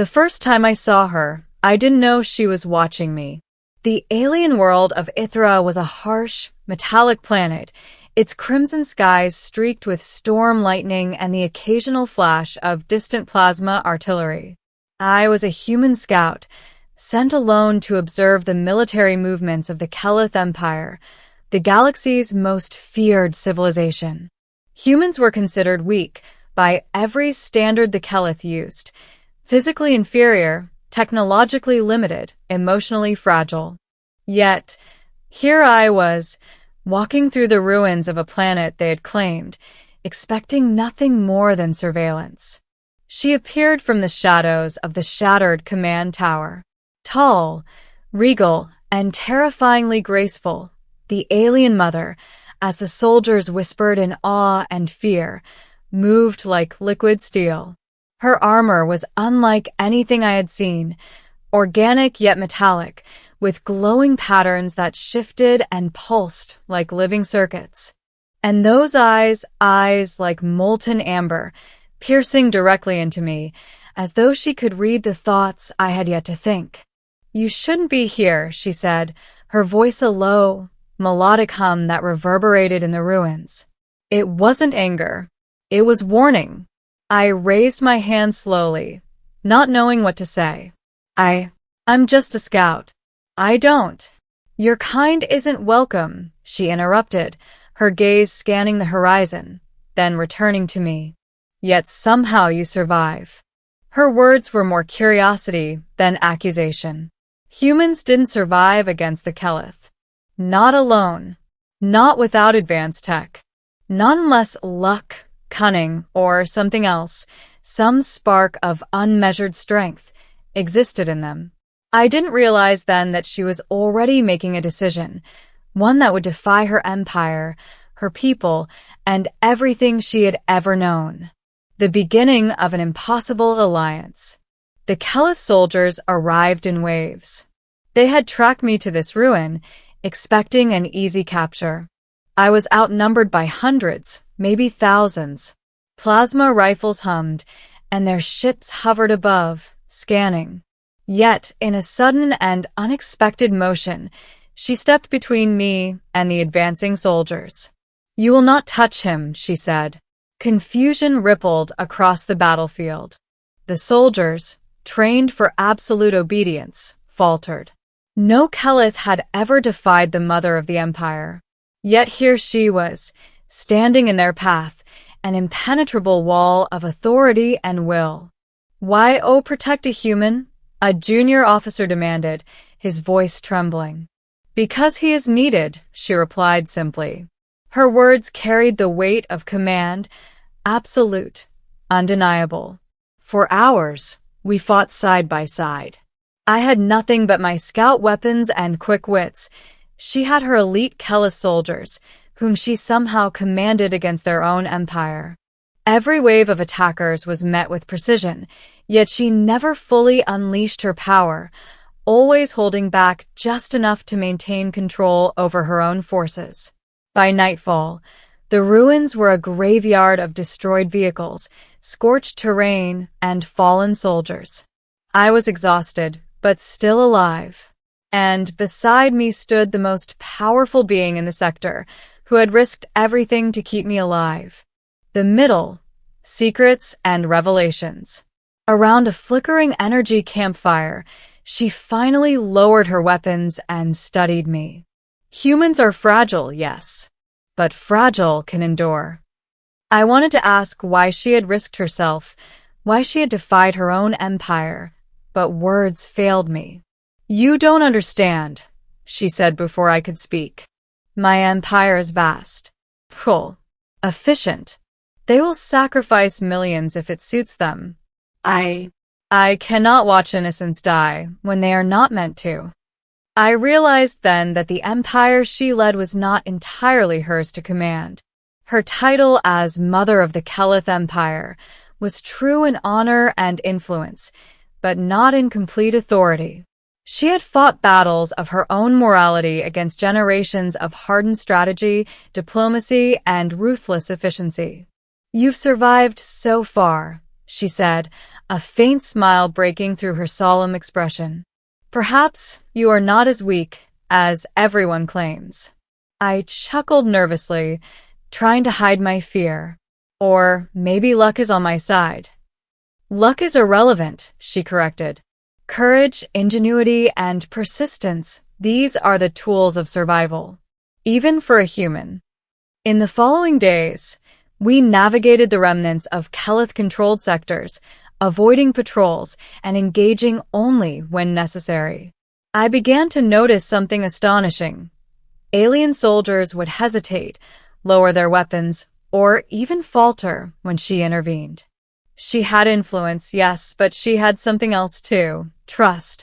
The first time I saw her, I didn't know she was watching me. The alien world of Ithra was a harsh, metallic planet, its crimson skies streaked with storm lightning and the occasional flash of distant plasma artillery. I was a human scout, sent alone to observe the military movements of the Kelyth Empire, the galaxy's most feared civilization. Humans were considered weak by every standard the Kelyth used: physically inferior, technologically limited, emotionally fragile. Yet, here I was, walking through the ruins of a planet they had claimed, expecting nothing more than surveillance. She appeared from the shadows of the shattered command tower. Tall, regal, and terrifyingly graceful, the alien mother, as the soldiers whispered in awe and fear, moved like liquid steel. Her armor was unlike anything I had seen, organic yet metallic, with glowing patterns that shifted and pulsed like living circuits. And those eyes like molten amber, piercing directly into me, as though she could read the thoughts I had yet to think. "You shouldn't be here," she said, her voice a low, melodic hum that reverberated in the ruins. It wasn't anger. It was warning. I raised my hand slowly, not knowing what to say. I'm just a scout. I don't. Your kind isn't welcome," she interrupted, her gaze scanning the horizon, then returning to me. "Yet somehow you survive." Her words were more curiosity than accusation. Humans didn't survive against the Kelyth. Not alone. Not without advanced tech. Not unless luck, cunning, or something else, some spark of unmeasured strength, existed in them. I didn't realize then that she was already making a decision, one that would defy her empire, her people, and everything she had ever known. The beginning of an impossible alliance. The Kelyth soldiers arrived in waves. They had tracked me to this ruin, expecting an easy capture. I was outnumbered by hundreds, maybe thousands. Plasma rifles hummed, and their ships hovered above, scanning. Yet, in a sudden and unexpected motion, she stepped between me and the advancing soldiers. "You will not touch him," she said. Confusion rippled across the battlefield. The soldiers, trained for absolute obedience, faltered. No Kelyth had ever defied the mother of the empire. Yet here she was, standing in their path, an impenetrable wall of authority and will. "Why, protect a human?" a junior officer demanded, his voice trembling. "Because he is needed," she replied simply. Her words carried the weight of command, absolute, undeniable. For hours, we fought side by side. I had nothing but my scout weapons and quick wits. She had her elite Kelyth soldiers, whom she somehow commanded against their own empire. Every wave of attackers was met with precision, yet she never fully unleashed her power, always holding back just enough to maintain control over her own forces. By nightfall, the ruins were a graveyard of destroyed vehicles, scorched terrain, and fallen soldiers. I was exhausted, but still alive. And beside me stood the most powerful being in the sector, who had risked everything to keep me alive. The middle, secrets and revelations. Around a flickering energy campfire, she finally lowered her weapons and studied me. Humans are fragile, yes, but fragile can endure. I wanted to ask why she had risked herself, why she had defied her own empire, but words failed me. "You don't understand," she said before I could speak. "My empire is vast, cruel, efficient. They will sacrifice millions if it suits them. I cannot watch innocents die when they are not meant to." I realized then that the empire she led was not entirely hers to command. Her title as Mother of the Kelyth Empire was true in honor and influence, but not in complete authority. She had fought battles of her own morality against generations of hardened strategy, diplomacy, and ruthless efficiency. "You've survived so far," she said, a faint smile breaking through her solemn expression. Perhaps you are not as weak as everyone claims. I chuckled nervously, trying to hide my fear. Or maybe luck is on my side. Luck is irrelevant, she corrected. Courage, ingenuity, and persistence, these are the tools of survival, even for a human. In the following days, we navigated the remnants of Kelyth-controlled sectors, avoiding patrols and engaging only when necessary. I began to notice something astonishing. Alien soldiers would hesitate, lower their weapons, or even falter when she intervened. She had influence, yes, but she had something else too, trust.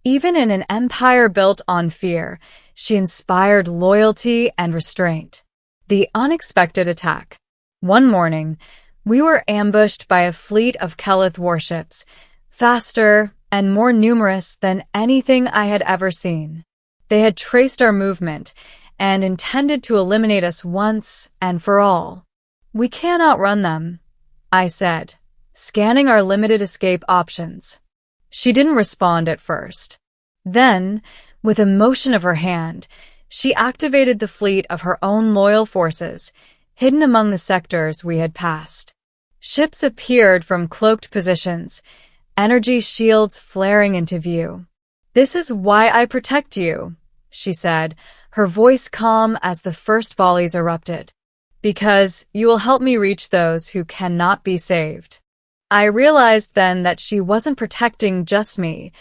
Even in an empire built on fear, she inspired loyalty and restraint. The unexpected attack. One morning, we were ambushed by a fleet of Kelyth warships, faster and more numerous than anything I had ever seen. They had traced our movement and intended to eliminate us once and for all. We can't outrun them, I said, scanning our limited escape options. She didn't respond at first. Then, with a motion of her hand, she activated the fleet of her own loyal forces, hidden among the sectors we had passed. Ships appeared from cloaked positions, energy shields flaring into view. "This is why I protect you," she said, her voice calm as the first volleys erupted. "Because you will help me reach those who cannot be saved." I realized then that she wasn't protecting just me.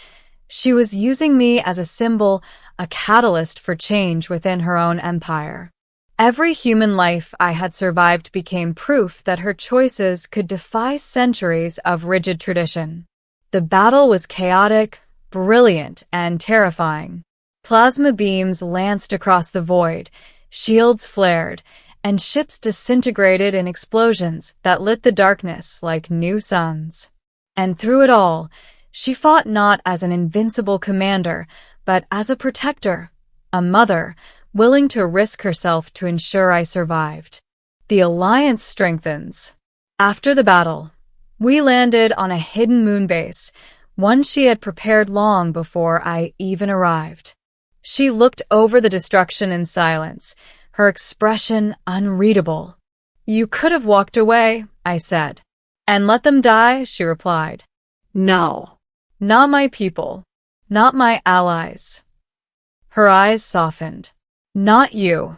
She was using me as a symbol, a catalyst for change within her own empire. Every human life I had survived became proof that her choices could defy centuries of rigid tradition. The battle was chaotic, brilliant, and terrifying. Plasma beams lanced across the void, shields flared, and ships disintegrated in explosions that lit the darkness like new suns. And through it all, she fought not as an invincible commander, but as a protector, a mother, willing to risk herself to ensure I survived. The alliance strengthens. After the battle, we landed on a hidden moon base, one she had prepared long before I even arrived. She looked over the destruction in silence, her expression unreadable. "You could have walked away," I said. "And let them die," she replied. "No. Not my people. Not my allies." Her eyes softened. "Not you."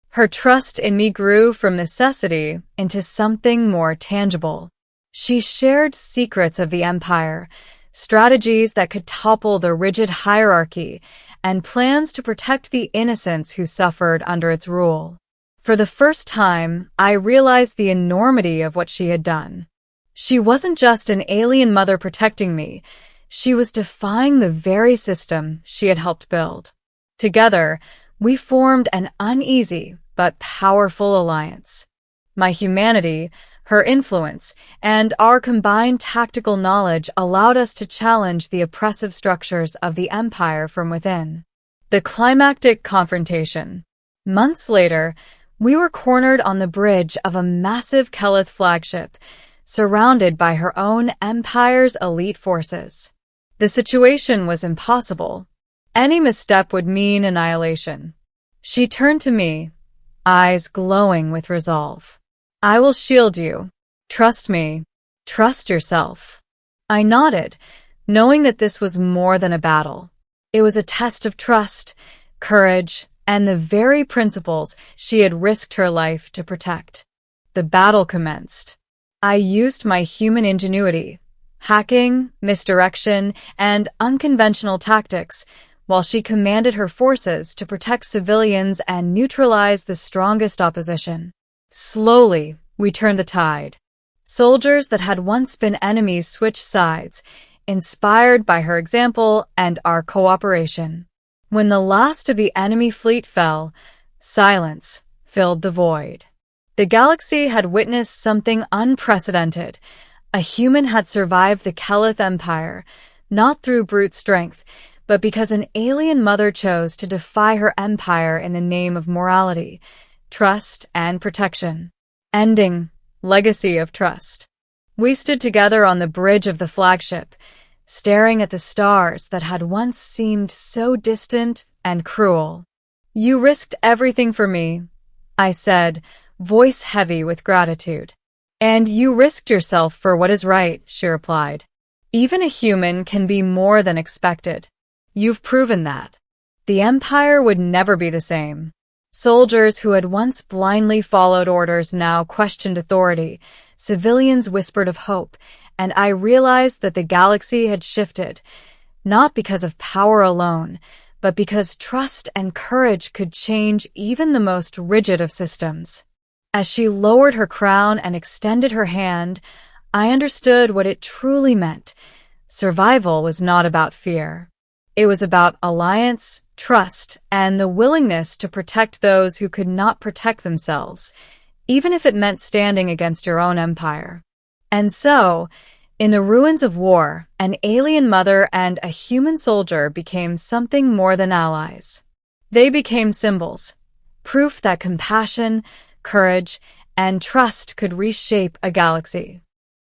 Her trust in me grew from necessity into something more tangible. She shared secrets of the empire, strategies that could topple the rigid hierarchy, and plans to protect the innocents who suffered under its rule. For the first time, I realized the enormity of what she had done. She wasn't just an alien mother protecting me. She was defying the very system she had helped build. Together, we formed an uneasy but powerful alliance. My humanity, her influence, and our combined tactical knowledge allowed us to challenge the oppressive structures of the empire from within. The climactic confrontation. Months later, we were cornered on the bridge of a massive Kelyth flagship, surrounded by her own empire's elite forces. The situation was impossible. Any misstep would mean annihilation. She turned to me, eyes glowing with resolve. "I will shield you. Trust me. Trust yourself." I nodded, knowing that this was more than a battle. It was a test of trust, courage, and the very principles she had risked her life to protect. The battle commenced. I used my human ingenuity, hacking, misdirection, and unconventional tactics, while she commanded her forces to protect civilians and neutralize the strongest opposition. Slowly, we turned the tide. Soldiers that had once been enemies switched sides, inspired by her example and our cooperation. When the last of the enemy fleet fell, silence filled the void. The galaxy had witnessed something unprecedented. A human had survived the Kelyth Empire, not through brute strength, but because an alien mother chose to defy her empire in the name of morality, trust, and protection. Ending. Legacy of trust. We stood together on the bridge of the flagship, staring at the stars that had once seemed so distant and cruel. "You risked everything for me," I said, voice heavy with gratitude. "And you risked yourself for what is right," she replied. "Even a human can be more than expected. You've proven that." The Empire would never be the same. Soldiers who had once blindly followed orders now questioned authority. Civilians whispered of hope, and I realized that the galaxy had shifted, not because of power alone, but because trust and courage could change even the most rigid of systems. As she lowered her crown and extended her hand, I understood what it truly meant. Survival was not about fear. It was about alliance, trust, and the willingness to protect those who could not protect themselves, even if it meant standing against your own empire. And so, in the ruins of war, an alien mother and a human soldier became something more than allies. They became symbols, proof that compassion, courage, and trust could reshape a galaxy.